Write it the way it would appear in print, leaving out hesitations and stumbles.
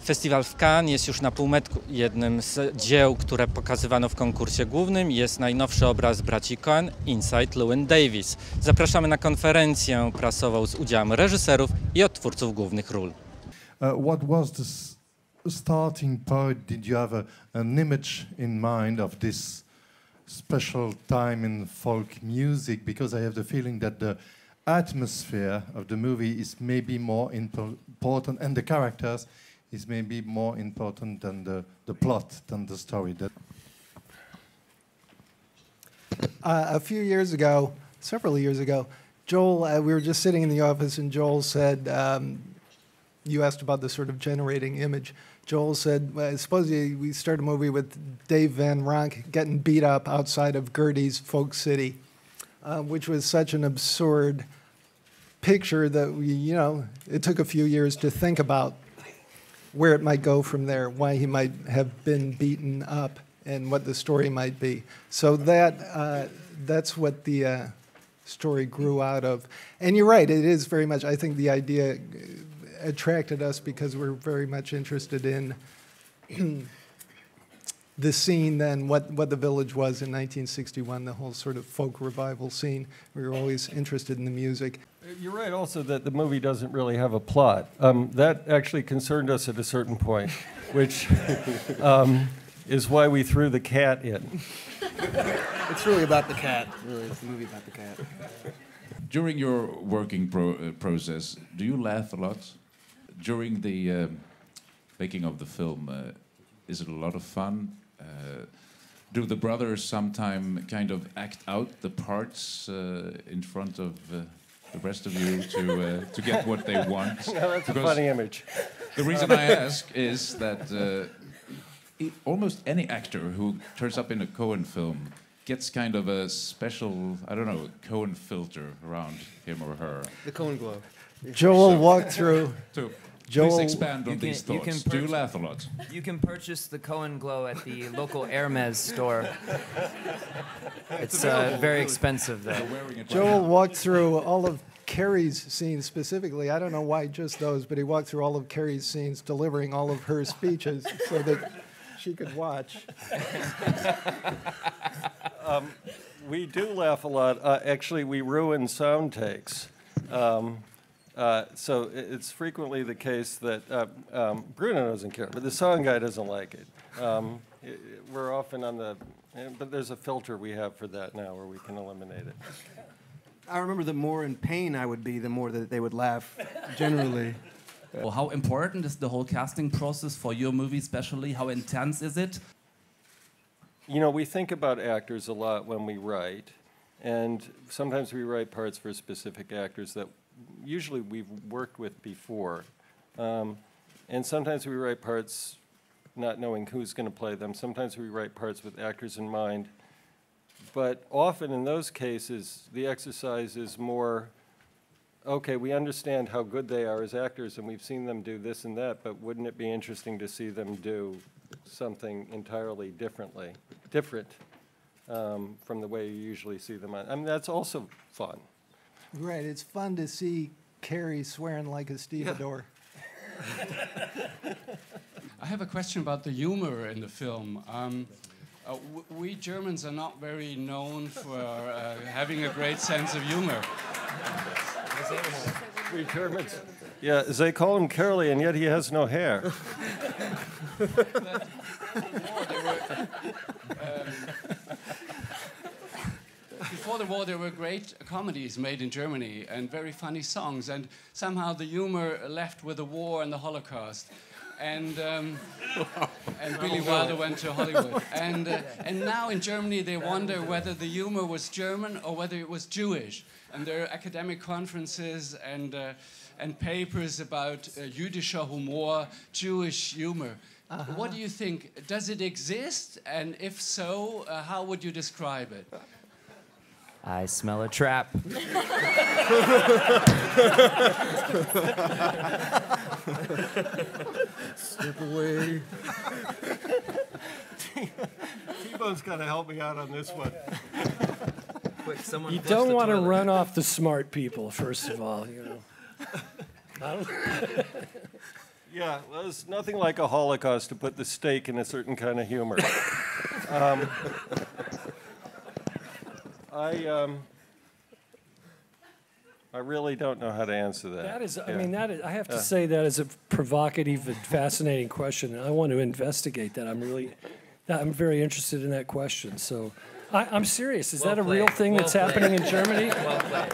Festiwal w Cannes jest już na półmetku. Jednym z dzieł, które pokazywano w konkursie głównym, jest najnowszy obraz Braci Coen, Inside Llewyn Davis. Zapraszamy na konferencję prasową z udziałem reżyserów i odtwórców głównych ról. What was the starting point? Did you have an image in mind of this special time in folk music? Because I have the feeling that the atmosphere of the movie is maybe more important, and the characters is maybe more important than the plot, than the story. A few years ago, several years ago, Joel, we were just sitting in the office and Joel said, you asked about the sort of generating image. Joel said, well, suppose we start a movie with Dave Van Ronk getting beat up outside of Gertie's Folk City, which was such an absurd picture that it took a few years to think about where it might go from there, why he might have been beaten up, and what the story might be. So that's what the story grew out of. And you're right, it is very much, I think the idea attracted us because we're very much interested in the scene then, what the village was in 1961, the whole sort of folk revival scene. We were always interested in the music. You're right also that the movie doesn't really have a plot. That actually concerned us at a certain point, which is why we threw the cat in. It's really about the cat. Really, it's the movie about the cat. During your working process, do you laugh a lot? During the making of the film, is it a lot of fun? Do the brothers sometimes kind of act out the parts in front of the rest of you to get what they want? No, that's because a funny image. The reason I ask is that almost any actor who turns up in a Coen film gets kind of a special, I don't know, Coen filter around him or her. The Coen glow. Joel walked through. Please expand on these thoughts. Do you laugh a lot? You can purchase the Coen glow at the local Hermes store. It's very expensive, though. Joel walked through all of Carrie's scenes specifically. I don't know why just those, but he walked through all of Carrie's scenes, delivering all of her speeches so that she could watch. We do laugh a lot. Actually, we ruin sound takes. So it's frequently the case that Bruno doesn't care, but the sound guy doesn't like it. We're often on but there's a filter we have for that now where we can eliminate it. I remember the more in pain I would be, the more that they would laugh, generally. Well, how important is the whole casting process for your movie especially? How intense is it? You know, we think about actors a lot when we write, and sometimes we write parts for specific actors that usually we've worked with before. And sometimes we write parts not knowing who's going to play them. Sometimes we write parts with actors in mind. But often in those cases, the exercise is more, okay, we understand how good they are as actors and we've seen them do this and that, but wouldn't it be interesting to see them do something entirely different from the way you usually see them on? I mean, that's also fun. Right, it's fun to see Carrie swearing like a stevedore. I have a question about the humor in the film. We Germans are not very known for having a great sense of humor. We Germans, yeah, they call him curly, and yet he has no hair. Before the war, there were great comedies made in Germany and very funny songs, and somehow the humor left with the war and the Holocaust. And Billy Wilder went to Hollywood. And now in Germany, they wonder whether the humor was German or whether it was Jewish. And there are academic conferences and papers about jüdischer Humor, Jewish humor. What do you think? Does it exist? And if so, how would you describe it? I smell a trap. Step away. T-Bone's got to help me out on this one. Quick, someone You don't want to run off the smart people, first of all, you know. Yeah, well, there's nothing like a Holocaust to put the stake in a certain kind of humor. I really don't know how to answer that. That is, I Yeah. mean, I have to say that is a provocative and fascinating question, and I want to investigate that. I'm very interested in that question. So, I'm serious. Is that a real thing that's happening in Germany? Well played.